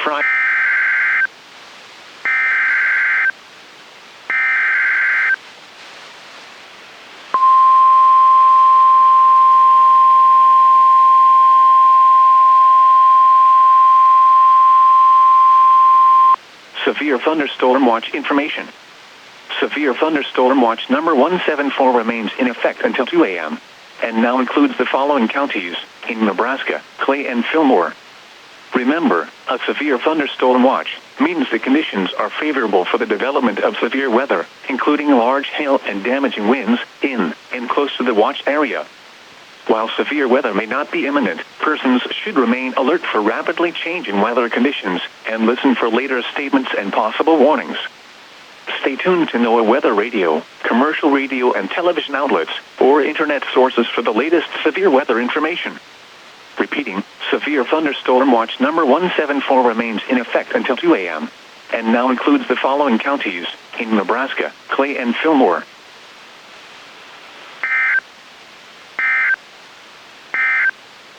Friday. Severe thunderstorm watch information. Severe thunderstorm watch number 174 remains in effect until 2 a.m. and now includes the following counties in Nebraska, Clay and Fillmore. Remember, a severe thunderstorm watch means the conditions are favorable for the development of severe weather, including large hail and damaging winds in and close to the watch area. While severe weather may not be imminent, persons should remain alert for rapidly changing weather conditions and listen for later statements and possible warnings. Stay tuned to NOAA weather radio, commercial radio and television outlets, or internet sources for the latest severe weather information. Repeating, severe thunderstorm watch number 174 remains in effect until 2 a.m. and now includes the following counties in Nebraska, Clay and Fillmore.